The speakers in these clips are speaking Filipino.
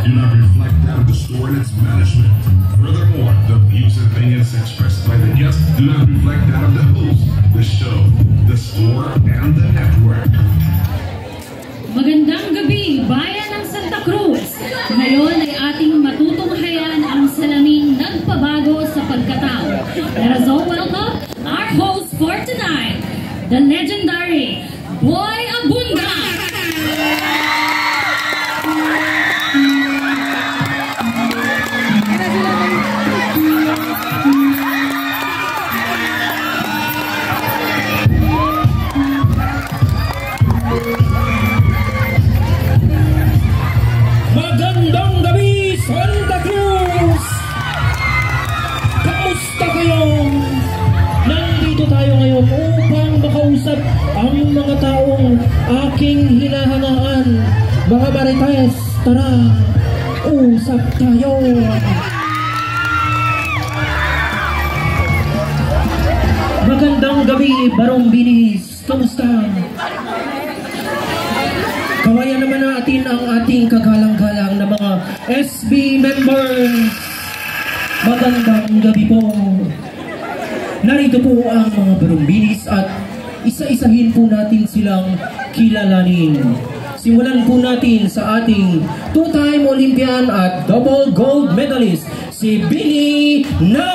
do not reflect that of the store and its management. Furthermore, the views and opinions expressed by the guests do not reflect that of the host, the show, the store, and the network. Magandang gabi, bayan ng Santa Cruz. Ngayon ay ating matutunghayan ang salaming nagpabago sa pagkatao. Let us all welcome our host for tonight, the legendary Boy Abunda. Magandang gabi, Santa Cruz! Kamusta kayo? Nandito tayo ngayon upang makausap ang mga taong aking hinahangaan. Mga marites, tara, usap tayo! Magandang gabi, Barong Binis. Kamusta? Kawayan naman natin ang ating kagalang-galang na mga SB members. Magandang gabi po. Narito po ang mga Barumbinis at isa-isahin po natin silang kilalanin. Simulan po natin sa ating two-time Olympian at double gold medalist, si Bini Na.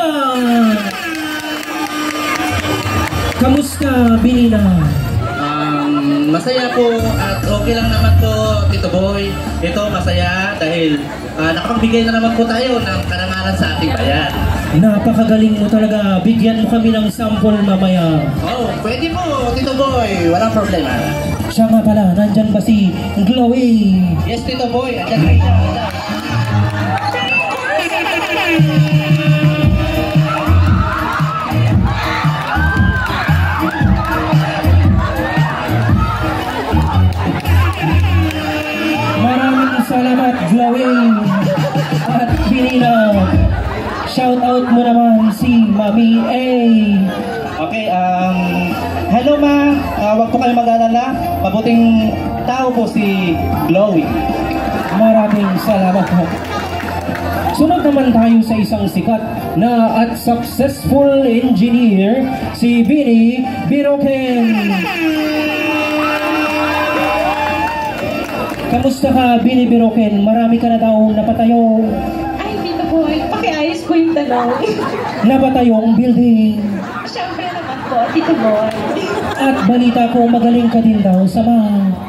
Kamusta, Bini Na? Masaya po at okay lang naman po, Tito Boy. Ito masaya dahil nakapagbigay na naman po tayo ng karangalan sa ating bayan. Napakagaling mo talaga. Bigyan mo kami ng sample mamaya. Oh, pwede po, Tito Boy. Walang problema. Siya nga pala, nandyan ba si Glowy? Yes, Tito Boy. Andyan kayo. Salamat, Glowing at Binina. Shout out mo naman si Mami A. Okay, hello ma. Huwag po kayo mag-alala. Mabuting tao po si Glowing. Maraming salamat po. Sunod naman tayo sa isang sikat na at successful engineer, si Bini Biroken. Kamusta ka, Bini Biroken? Marami ka na daw napatayo. Ay, Tito Boy, pakiayos ko yung tanong. Napatayong building. Siyempre naman po, Tito Boy. At balita ko, magaling ka din daw sa math.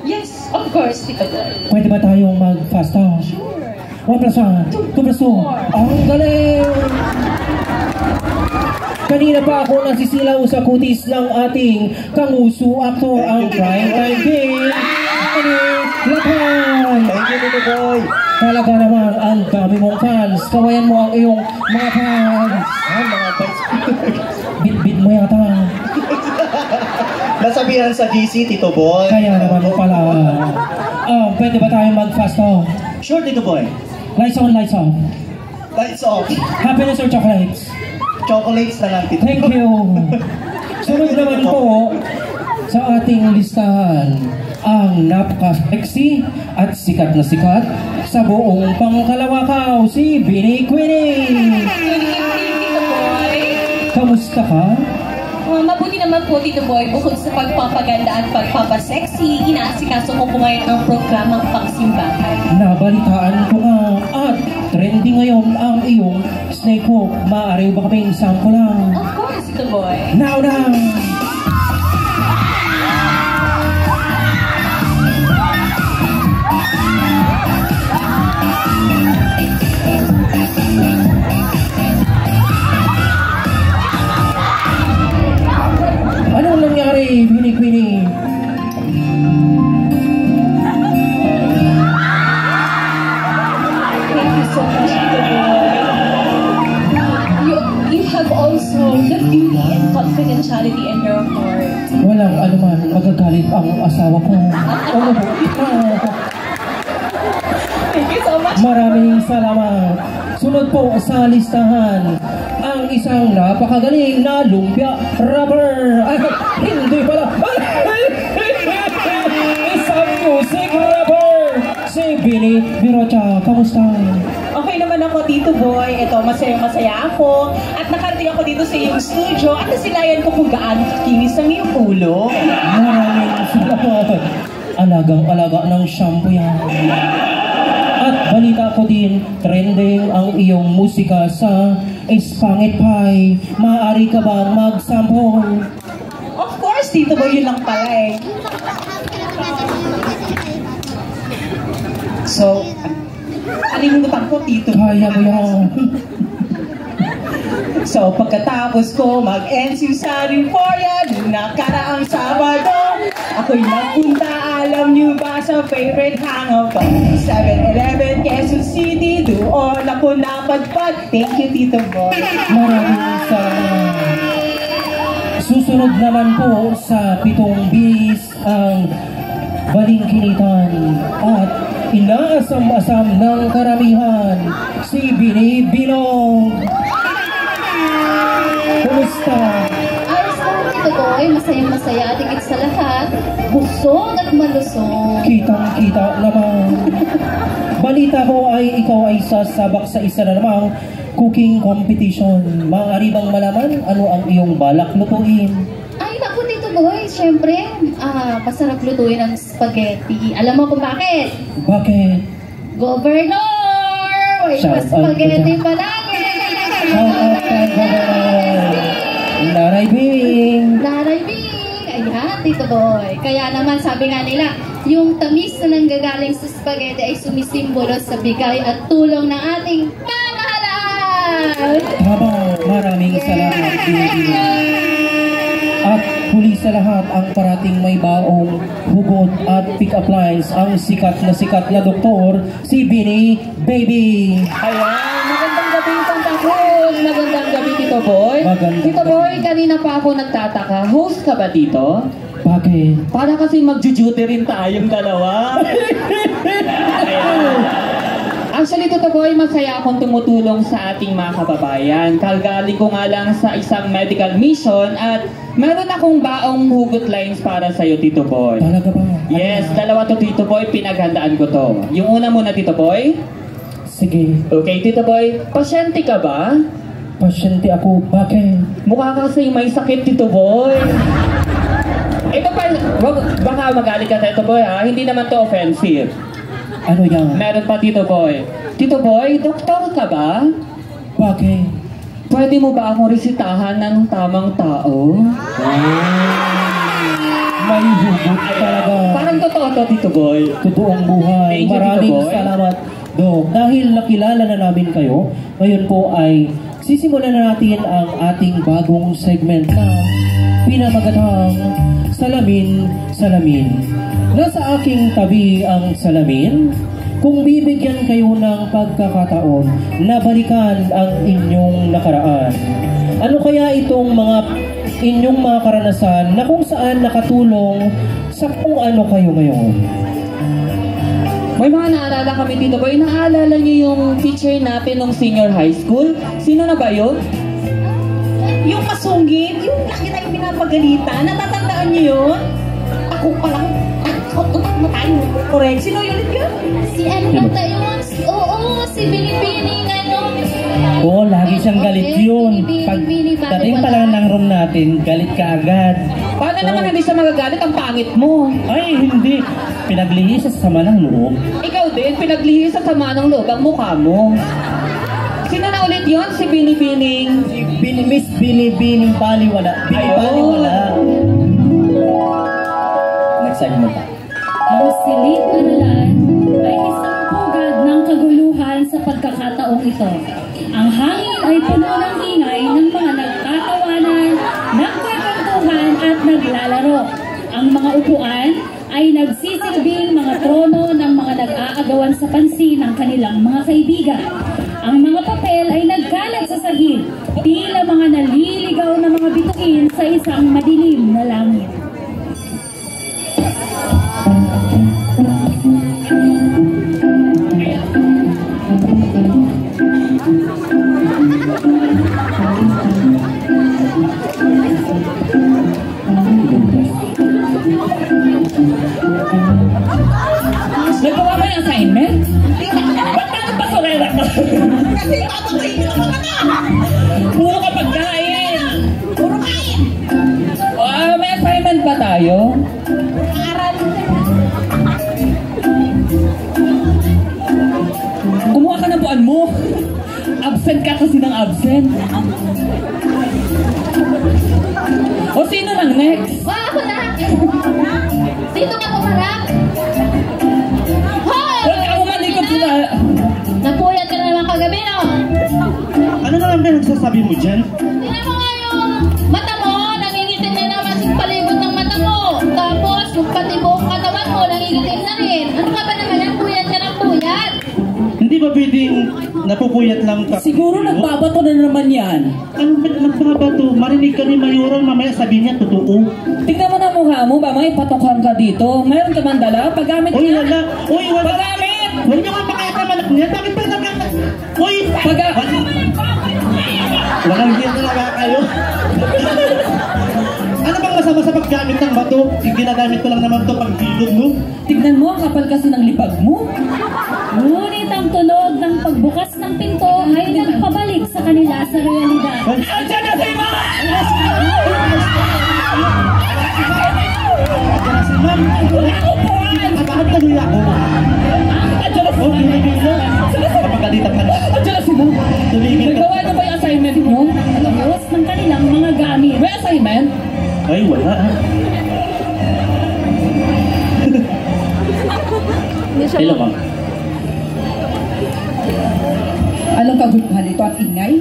Yes, of course, Tito Boy. Pwede ba tayong mag-fast talk? Sure. 1 plus 1, 2 plus 2. Ang galing! Kanina pa ako nasisilaw sa kutis ng ating kanguso actor, ang Prime Time King. Lakan! Thank you, Tito Boy. Talaga naman, ang dami mong fans. Kawayan mo ang iyong mga fans. Mga fans. Bit-bit mo yata. Nasabihan sa GC, Tito Boy. Kaya naman pala. Pwede ba tayo mag-fast talk? Sure, Tito Boy. Lights on, lights off. Lights off. Happiness or chocolates? Chocolates na lang, Tito. Thank you. Sunod naman po sa ating listahan ang napaka-sexy at sikat na sikat sa buong Pangkalawakaw, si Bini Queenie. Tito Boy. Kamusta ka? Mabuti naman po, Tito Boy. Bukod sa pagpapaganda at pagpapasexy, inaasikaso ko po ngayon ang programang Pangsimbahan. Nabalitaan ko nga at trending ngayon ang iyong snake hook. Maaari ba kaming sample lang? Of course, Tito Boy. Now na! Anong nangyari, Bini Queenie? Thank you so much, Tito Boy. You have also the beauty and confidentiality in your heart. Walang anuman, magagalit ang asawa ko. Thank you so much. Maraming salamat. Sunod po sa listahan ang isang napakagaling na lumpia rapper. Ay, hindi pala. Isang music rapper, si Bini, Birocha, kamusta? Okay naman ako, Tito Boy. Ito, masaya-masaya ako. At nakarating ako dito sa iyong studio at nasilayan ko kung gaano kikinis ang iyong ulo. Maraming salamat. Alagang-alaga ng shampoo yan. At balita ko din, trending ang iyong musika sa Spotify. Maaari ka bang mag-sample? Of course, Tito Boy, yun lang pala eh. So, alimutan ko, Tito Boy. Kaya mo yan. So, pagkatapos ko mag-NC sa Euphoria, nung nakaraang Sabado, ako'y nagpunta, alam niyo ba, sa favorite hangout ko? 7-Eleven, Quezon City, doon ako napadpad. Thank you, Tito Boy. Maraming salamat. Susunod naman po sa 7 bis ang balingkinitan at inaasam-asam ng karamihan si Bini Binog. Kumusta? Ayos lang, Tito Boy. Masayang-masaya at higit sa lahat, busog at malusog. Kitang-kita naman. Balita ko ay ikaw ay sasabak sa isa na namang cooking competition. Maaari bang malaman ano ang iyong balak lutuin? Ay, naku, Tito Boy. Siyempre, masarap lutuin ang spaghetti. Alam mo kung bakit? Bakit? Governor! Wait, Shout out spaghetti to palagi! Shout out kay Governor Laray Bing! Laray Bing! Ayan, Tito Boy. Kaya naman, sabi nga nila, yung tamis na nanggagaling sa spaghetti ay sumisimbolo sa bigay at tulong ng ating pamahalaan! Tama, maraming salamat, Bini Binog. At huli sa lahat ang parating may baong hugot at pick-up lines ang sikat na doktor, si Bini Baby. Ayan, magandang gabi Santa Cruz. Magandang gabi Tito Boy. Magandang Tito gabi. Boy, kanina pa ako nagtataka. Host ka ba dito? Bakit? Para kasi mag-duty rin tayong dalawa. Ayan. Actually, Tito Boy, masaya akong tumutulong sa ating mga kababayan. Kalgali ko nga lang sa isang medical mission at meron akong baong hugot lines para sa'yo, Tito Boy. Talaga ba? Yes, dalawa to, Tito Boy. Pinaghandaan ko to. Yung una muna, Tito Boy. Sige, Okay, Tito Boy. Pasyente ka ba? pasyente ako. Bakit? Mukha kasi may sakit, Tito Boy. Ito pa, baka magalit ka sa Tito Boy ha. Hindi naman to offensive. Ano yan? Meron pa, Tito Boy. Tito Boy, doktor ka ba? Bakit? Pwede mo ba akong resitahan ng tamang tao? May hugot talaga. Parang totoo to, Tito Boy. Totoong buhay. Thank you, Maraming Tito Boy. salamat, Dok. Dahil nakilala na namin kayo, ngayon po ay sisimulan na natin ang ating bagong segment na pinamagatang Salamin. Nasa aking tabi ang salamin. Kung bibigyan kayo ng pagkakataon na balikan ang inyong nakaraan, ano kaya itong inyong mga karanasan na kung saan nakatulong sa kung ano kayo ngayon? May mga naalala kami, Tito Boy. Naalala niyo yung teacher natin nung senior high school? Sino na ba yun? Yung masungit, yung laki na yung pinapagalitan, natatandaan niyo yun? Ako palang, tayo. Correct. Sino yun yun? Si ano bata yun? Oo, si Binibining ano. Oo, lagi siyang galit yun. Pag Bini, dating pa lang ng room natin, galit ka agad. Paano naman hindi siya magagalit? Ang pangit mo. Ay, hindi. Pinaglihis sa sama ng loob. Ikaw din, pinaglihis sa sama ng loob ang mukha mo. Sino na ulit yun? Si Binibining. Miss Binibining Baliwala. Baliwala. Nagsabi mo pa. Ang silid aralan ay isang pugad ng kaguluhan sa pagkakataong ito. Ang hangin ay puno ng ingay ng mga nagtatawanan, nagkakwentuhan at naglalaro. Ang mga upuan ay nagsisilbing mga trono ng mga nag-aagawan sa pansin ng kanilang mga kaibigan. Ang mga papel ay nagkalat sa sahig, tila mga naliligaw na mga bituin sa isang madilim na langit. Nagawa mo yung assignment? Absent ka kasi ng absent. O sino nang next? Ako na! Sino ka pumarap? Hoy! Huwag ka umalikot sila. Napuyat ka na naman kagabi, no? Ano na lang ba nagsasabi mo dyan? Tingnan mo nga yung mata mo, nangingitim na naman sa palibot ng mata mo. Tapos, yung pati buong katawan mo, nangingitim na rin. Ano ka ba naman yan? Puyat ka ng puyat. Hindi ba pwedeng napupuyat lang ka? Siguro nagbabato na naman yan. Anong nagbabato? Marinig ka ni Mayuran, mamaya sabihin niya, totoo. Tingnan mo na mukha mo ba, may patokan ka dito. Mayroon ka man dala? Paggamit Uy, niya. wala. Uy, wala. Paggamit! Huwag niyo nga pakayakamalak niya. Bakit pa naman? Uy! Walang hindi talaga kayo. Ano bang masama sa paggamit ng bato? Ginagamit ko lang naman ito pag bilog mo. Tignan mo, ang kapal kasi ng lipag mo. Ngunit ang tunog ng pagbukas ng pinto ay nagpabalik sa kanila sa realidad. Andiyan na si Mama! Kasi ma'am, bakit tuloy ako? Andiyan na si Oh, binibilo. Kapagalitan ka na. Andiyan na si Mama! Tumigil ka. Nagawa na ba yung assignment mo? Tapos ng kanilang mga gamit. May assignment? Ay, wala ah. Hello, ma'am. Anong kaguluhan ito at ingay?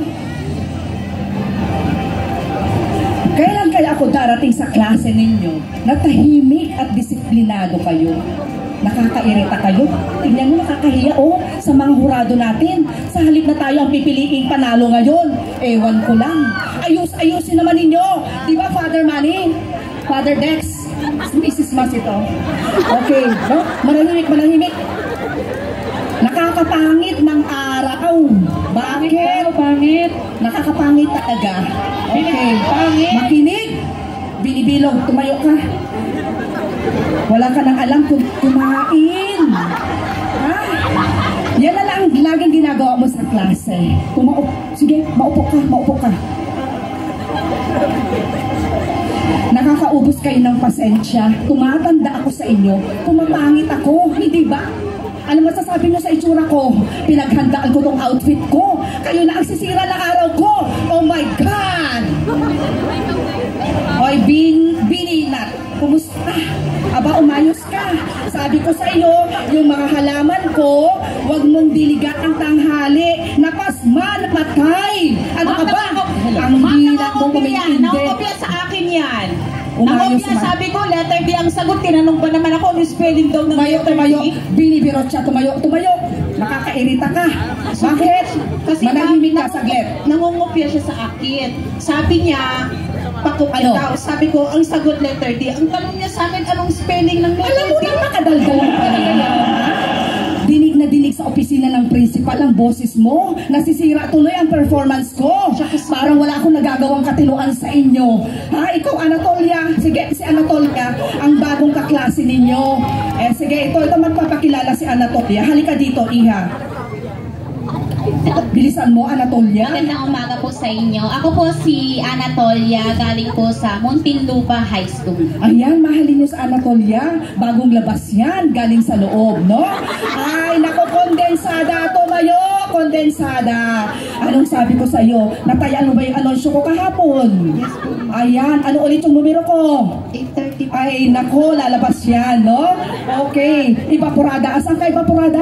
Kailan kaya ako darating sa klase ninyo na tahimik at disiplinado kayo? Nakakairita kayo? Tingnan mo, nakakahiya sa mga hurado natin. Sa halip na tayo ang pipiliing panalo ngayon. Ewan ko lang. Ayusin naman ninyo. Di ba, Father Manny? Father Dex? Mrs. Mas ito. Okay, no? Manahimik. Nakakapangit ng araw. Bakit? Pangit. Nakakapangit talaga. Okay. Pangit. Makinig. Binibilog. Tumayo ka. Wala ka nang alam kung kumain. Ha? Yan na lang laging ginagawa mo sa klase. Sige, maupo ka. Nakakaubos kayo ng pasensya. Tumatanda ako sa inyo. Pumapangit ako, hindi ba? Ano masasabi niyo sa itsura ko? Pinaghandaan ko tong outfit ko. Kayo na ang sisira ng araw ko. Oh my God! Hoy, Bininat, kumusta? Aba, umayos ka. Sabi ko sa iyo, yung mga halaman ko, huwag mong diligat ang tanghali. Napasman, patay. Ano ka ba? Ang hirap mong kumintindi. Nakopya sa akin yan. Umayos Nakopya, man. sabi ko, letter D ang sagot. Tinanong ba naman ako, ano spelling daw ng letter Tumayo. D? Binibirot siya, tumayo. Nakakairita ka. Bakit? Manahimik ka, saglit. Nangungopya siya sa akin. Sabi niya, pakupya Ano? daw. Sabi ko, ang sagot letter D. Ang tanong niya sa akin, anong spelling ng letter Alam mo D? nang makadaldal ang kanina. Dinig na dinig sa opisina ng principal ang boses mo. Nasisira tuloy ang performance ko. Parang wala akong nagagawang katinuan sa inyo. Ha? Ikaw, Anatolia. Sige, si Anatolia, ang bagong kaklase ninyo. Sige, ito magpapakilala si Anatolia. Halika dito, Iha. Bilisan mo, Anatolia. Magandang umaga po sa inyo. Ako po si Anatolia, galing po sa Muntinlupa High School. Ayan, mahalin niyo sa Anatolia. Bagong labas yan, galing sa loob, no? Ay, nako, kondensada, tumayo, kondensada. Anong sabi ko sa'yo? Natayaan mo ba yung anunsyo ko kahapon? Yes po. Ayan, ano ulit yung numero ko? 8:30 po. Ay, nako, lalabas yan, no? Okay, Ibaporada. Asan ka, Ibaporada?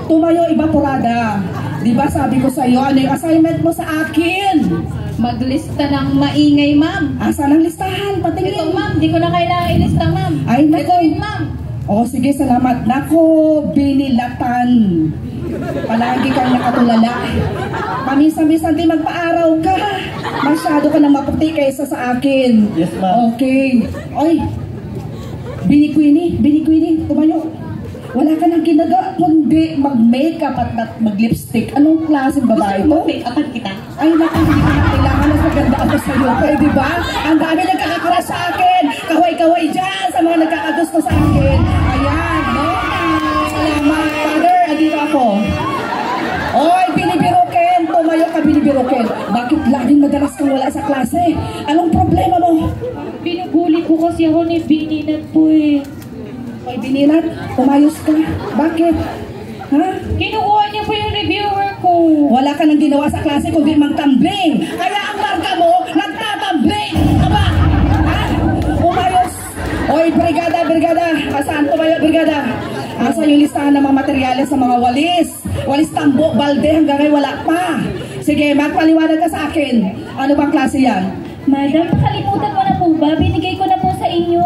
Tumayo, Ibaporada. Diba sabi ko sa'yo, ano yung assignment mo sa akin? Maglista ng maingay, ma'am. Asan ang listahan? Ito, Patingin. ma'am. Di ko na kailangan ilista, ma'am. Ay, nako. Ito rin, ma'am. O, sige, salamat. Nako, binilatan. Palagi kang nakatulala. Paminsan-minsan din magpa-araw ka. Masyado ka nang maputi kaysa sa akin. Yes, ma'am. Okay. Oy, Bini Queenie, tumayo. Wala ka nang ginagawa, kundi mag-makeup at mag-lipstick. Anong klaseng babae to? Make-upan kita. Ay, naku, hindi ko na kailangan. Mas maganda ako sa'yo. Pwede ba? Ang dami nagkakakara sa akin. Kaway-kaway dyan sa mga nagkakagusto sa akin. Ayan, no? Salamat, Father. Andito ako. Oy, Binibiroken. Tumayo ka, Binibiroken. Bakit laging madalas kang wala sa klase? Anong problema mo? Binubuli ko kasi ako ni Bininat po eh. Oy, Bininat, umayos ka. Bakit? Ha? Kinukuha niya po yung reviewer ko. Wala ka nang ginawa sa klase kundi magtambling. Kaya ang marka mo, nagtatambling. Aba, ha? Umayos. Oy, brigada. Saan tumayo, brigada? Asa yung listahan ng mga materyales sa mga walis? Walis tambo, balde, hanggang ngayon wala pa. Sige, magpaliwanag ka sa akin. Ano bang klase yan? Madam, nakalimutan mo na po ba? Binigay ko na po sa inyo.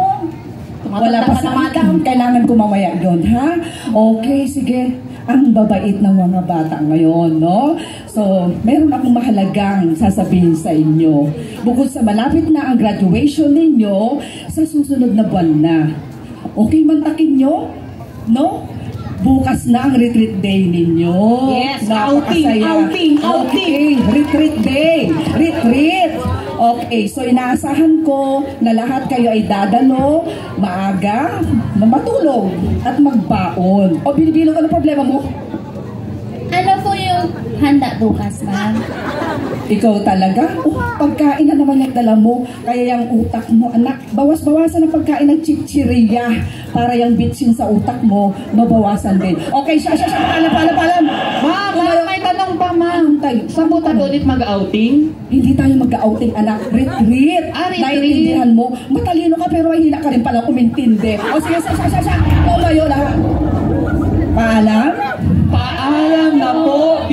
Wala pa sa madam. Kailangan ko mamaya yun, ha? Okay, sige. Ang babait ng mga bata ngayon, no? So, meron akong mahalagang sasabihin sa inyo. Bukod sa malapit na ang graduation ninyo, sa susunod na buwan na. Okay man takin nyo? No? Bukas na ang retreat day ninyo. Yes, Napakasaya. outing. Okay, retreat day. Retreat. Okay, so inaasahan ko na lahat kayo ay dadalo, maaga, matulog, at magbaon. O, Binibilog, ano problema mo? Ano po yung handa bukas, ma'am? Ikaw talaga? Oh, pagkain na naman yung dala mo. Kaya yung utak mo, anak, bawas-bawasan ang pagkain ng chichirya para yung bitsin sa utak mo, mabawasan din. Okay, siya, paalam. Ma'am, may tanong pa, ma'am. Saan po tayo ulit mag-outing? Hindi tayo mag-outing, anak. Retreat. Retreat. Naiintindihan mo. Matalino ka pero ay hina ka rin pala umintindi. O sige, siya. Tumayo lahat. Paalam? Paalam na po,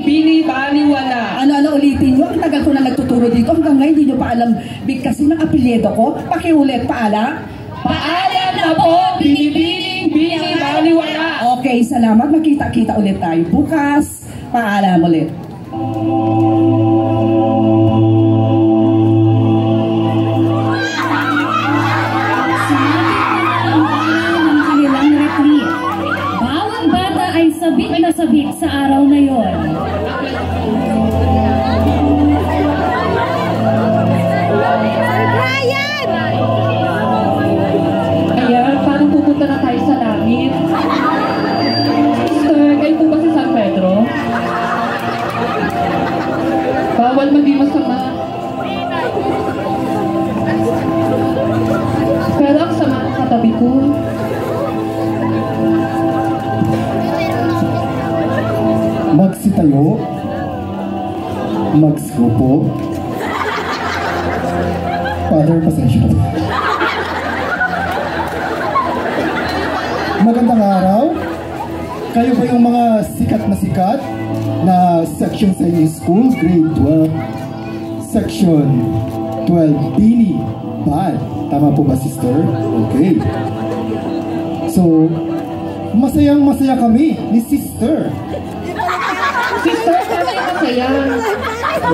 binibaliwala. Ano ulitin nyo? Ang tagal ko na nagtuturo dito. Hanggang ngayon hindi nyo pa alam bigkasin ng apelyido ko. Pakiulit, paalam? Paalam na po, binibaliwala. Okay, salamat. Magkita-kita ulit tayo. Bukas, paalam ulit. Sabik na sabik sa araw na yon. Ayan, parang pupunta na tayo sa langit. Sister, kayo po ba si San Pedro? Bawal maging masama. Pero ang sama ng katabi ko. Magsitayo, magskupo. Father, pasensya na. Magandang araw. Kayo ba yung mga sikat na section sa inyong school, grade 12, section 12, Bini, Bad. Tama po ba, sister? Okay. So, masayang-masaya kami ni sister. Sister, paano yung masaya?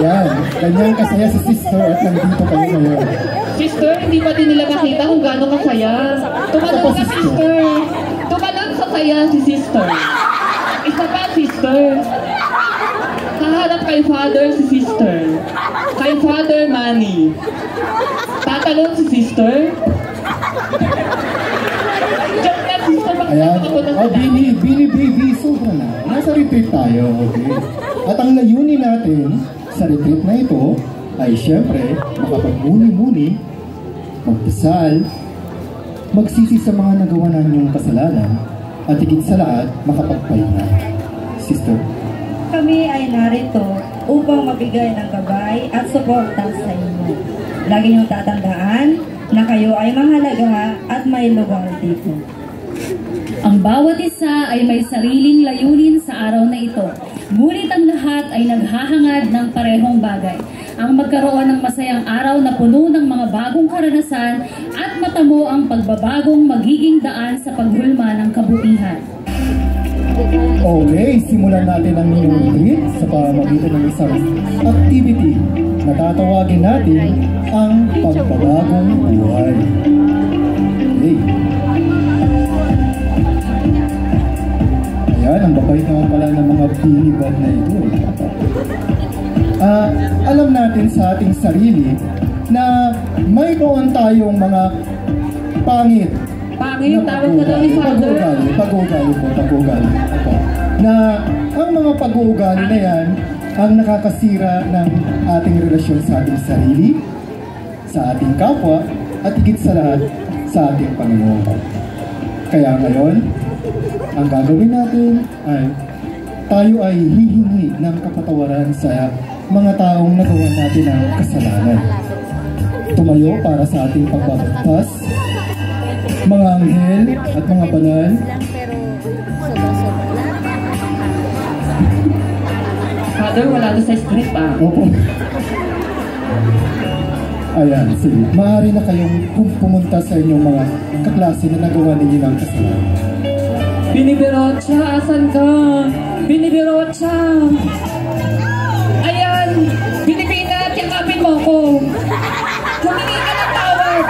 Yan, ganyan kasaya si sister at nandito kayo ngayon. Sister, hindi pa din nila makita kung gaano kasaya. Tumalon ka, sister. Tumalon sa saya si sister. Isa pa, sister. Kaharap kay father si sister. Kay father, Manny. Tatalon si sister. Diyan ka, sister. Ayan, Bini baby, sobra na. Nasa retreat tayo, okay? At ang layunin natin sa retreat na ito ay syempre makapagmuni-muni, magdasal, magsisi sa mga nagawa ninyong kasalanan, at higit sa lahat, makapagpahinga. Sister? Kami ay narito upang mabigay ng gabay at suporta sa inyo. Lagi niyong tatandaan na kayo ay mahalaga at may lugar dito. Ang bawat isa ay may sariling layunin sa araw na ito. Ngunit ang lahat ay naghahangad ng parehong bagay. Ang magkaroon ng masayang araw na puno ng mga bagong karanasan at matamo ang pagbabagong magiging daan sa paghulma ng kabutihan. Okay, simulan natin ang inyong retreat sa pamamagitan ng isang activity na tatawagin natin ang pagbabagong buhay. Okay. Ayan, ang babait naman pala ng mga binibad na ito. Alam natin sa ating sarili na mayroon tayong mga pangit. Pangit, tawag na daw ni Father. Pag-uugali. Na ang mga pag-uugali na yan ang nakakasira ng ating relasyon sa ating sarili, sa ating kapwa, at higit sa lahat sa ating Panginoon. Kaya ngayon, ang gagawin natin ay tayo ay hihingi ng kapatawaran sa mga taong nagawa natin ng kasalanan. Tumayo para sa ating pagbabagtas, mga anghel at mga banal. Father, wala doon sa script Opo. Ayan, sige. Maaari na kayong pumunta sa inyong mga kaklase na nagawa ninyo ng kasalanan. Binibirocha, asan ka? Binibirocha! Ayan! Binibina, yakapin mo ko! Humingi ka ng tawad!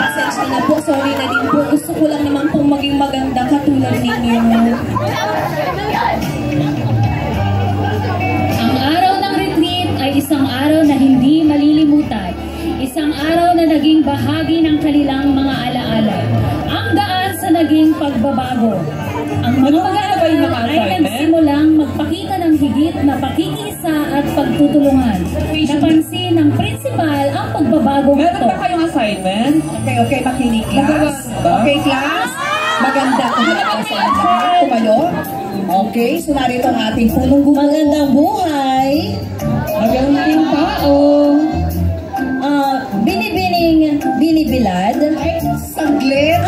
Pasensya na po, sorry na din po. Gusto ko lang naman pong maging maganda katulad ninyo. Ang araw ng retreat ay isang araw na hindi malilimutan. Isang araw na naging bahagi ng kanilang mga alaala. Ang daan sa naging pagbabago. Ang mga mag-aaral ay nagsimulang magpakita ng higit na pakikisa at pagtutulungan. Napansin ng principal ang pagbabago ito. Meron ba kayong assignment? Okay, makinig class. Okay, class. Maganda kung tumayo. Okay, so narito ang ating punong gumuho. Magandang buhay! Magandang tao! Binibilad. Ay, saglit.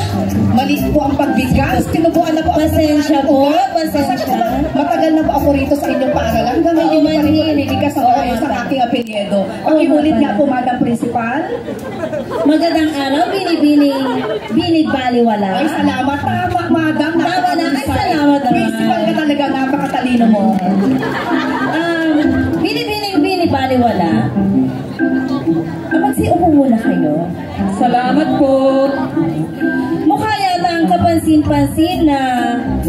Mali po ang pagbigas. Tinubuan na po. Pasensya po. Pasensya. Matagal na po ako rito sa inyong paaralan. Hanggang hindi pa rin po nanibigas ako kayo sa aking apelyedo. Pakiulit nga po, Madam Principal. Magandang araw, Binibaliwala. Ay, salamat. Tama, Madam. Tama na. Ay, salamat naman. Principal ka talaga. Napakatalino mo. Binibaliwala. Magsiupo muna kayo. Salamat po. Mukha yata ang kapansin-pansin na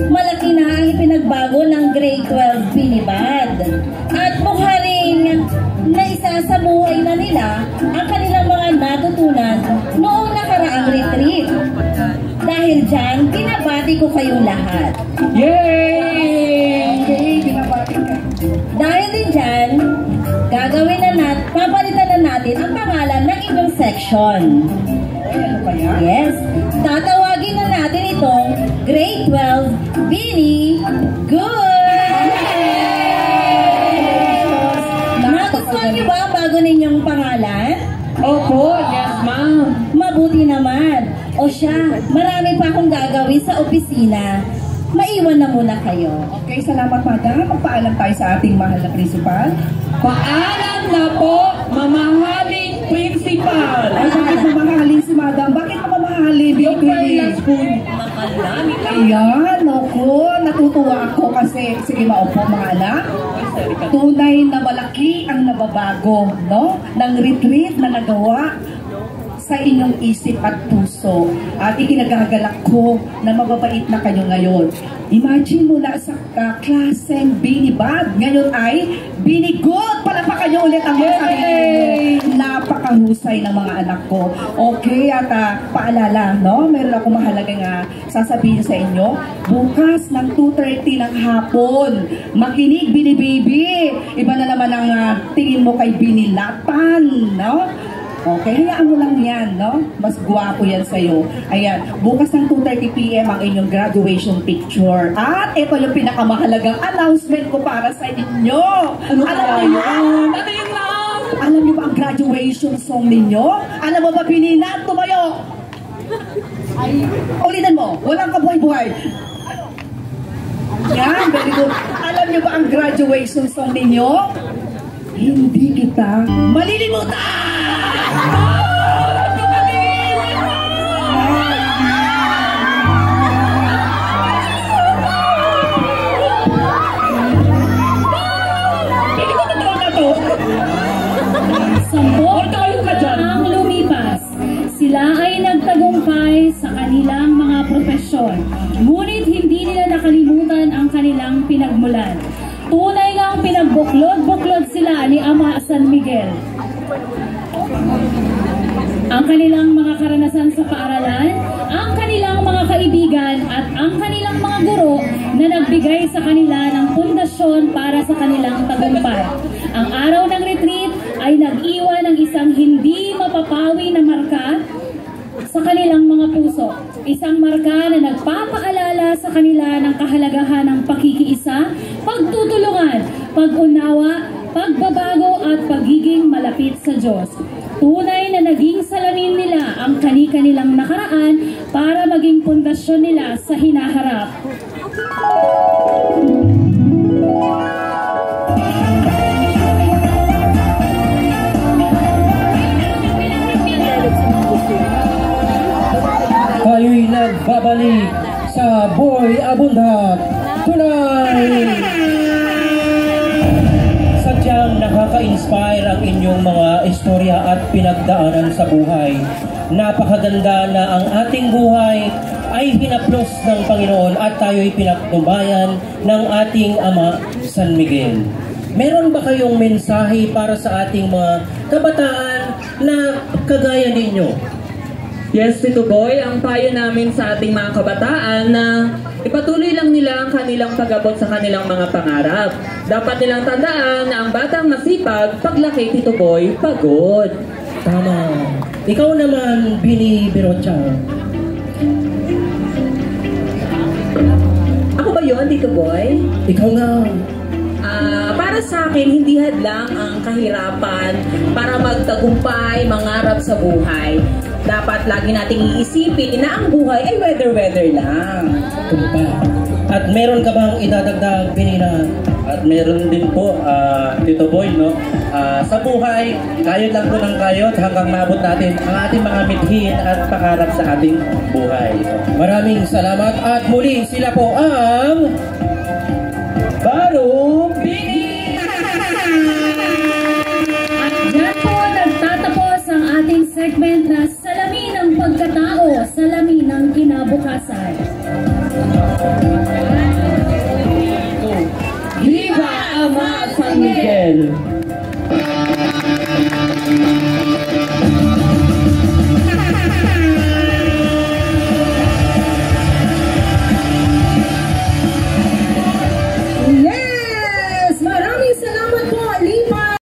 malaki na ang ipinagbago ng grade 12 Binibad. At mukha rin na isa sa buhay na nila ang kanilang mga natutunan noong nakaraang retreat. Dahil dyan, binabati ko kayong lahat. Yay! Okay, binabati ka. Dahil din dyan, gagawin na natin, papalitan na natin ang pangalan ng inyong section. Ano ba yan? Yes, tatawagin na natin itong Grade 12 Bini Good! Nagustuhan niyo ba ang bago ninyong pangalan? Opo, yes ma'am. Mabuti naman. O siya, marami pa akong gagawin sa opisina. Maiwan na muna kayo. Okay, salamat, Madam. Magpaalam tayo sa ating mahal na principal. Paalam na po, mamahaling principal. Ay, bakit mamahalin si Madam? Bakit mamahalin? Yung first school. Ayan, ako. Natutuwa ako kasi, sige maupo mga anak. Tunay na malaki ang nababago, no? Ng retreat na nagawa sa inyong isip at puso. At ikinagagalak ko na mababait na kayo ngayon. Imagine mula sa klaseng Binibad, ngayon ay Binigood! Palapakan nyo ulit ang mga sarili. Napakahusay ng mga anak ko. Okay, at paalala, no? Meron akong mahalagang sasabihin sa inyo. Bukas ng 2:30 ng hapon, makinig, Binibaby! Iba na naman ang tingin mo kay Binilatan, no? Okay, hayaan mo lang yan, no? Mas gwapo yan sa'yo. Ayan, bukas ng 2:30 PM ang inyong graduation picture. At ito yung pinakamahalagang announcement ko para sa inyo. Alam niyo yun? Ano yun lang? Alam niyo ba ang graduation song ninyo? Alam mo ba, Binina, tumayo? Ay, ulitin mo, walang kabuhay-buhay. Yan, very good. Alam niyo ba ang graduation song ninyo? Hindi kita malilimutan! Sampung taon ang lumipas. Sila ay nagtagumpay sa kanilang mga propesyon. Ngunit hindi nila nakalimutan ang kanilang pinagmulan. Tunay ngang pinagbuklod-buklod sila ni Ama San Miguel. Ang kanilang mga karanasan sa paaralan, ang kanilang mga kaibigan at ang kanilang mga guro na nagbigay sa kanila ng pundasyon para sa kanilang tagumpay. Ang araw ng retreat ay nag-iwan ng isang hindi mapapawi na marka sa kanilang mga puso. Isang marka na nagpapaalala sa kanila ng kahalagahan ng pakikiisa, pagtutulungan, pag-unawa, pagbabago at pagiging malapit sa Diyos. Tunay na naging salamin nila ang kani-kanilang nakaraan para maging pundasyon nila sa hinaharap. Kayo'y nagbabalik sa Boy Abundat tonight! Sadyang nakaka-inspire ang inyong mga istorya at pinagdaanan sa buhay. Napakaganda na ang ating buhay ay hinaplos ng Panginoon at tayo'y pinagtumbayan ng ating Ama San Miguel. Meron ba kayong mensahe para sa ating mga kabataan na kagaya ninyo? Yes, Tito Boy, ang payo namin sa ating mga kabataan na ipatuloy lang nila ang kanilang pag-abot sa kanilang mga pangarap. Dapat nilang tandaan na ang batang masipag, paglaki, Tito Boy, pagod. Tama. Ikaw naman, Bini Birocha. Ako ba yun, Tito Boy? Ikaw nga. Para sa akin, hindi hadlang ang kahirapan para magtagumpay, mangarap sa buhay. Dapat lagi nating iisipin na ang buhay ay weather-weather lang. At meron ka bang idadagdag, Binina? At meron din po, Tito Boy, no? Sa buhay, kayod lang po ng kayod hanggang maabot natin ang ating mga mithin at pangarap sa ating buhay. Maraming salamat at muli sila po ang Barong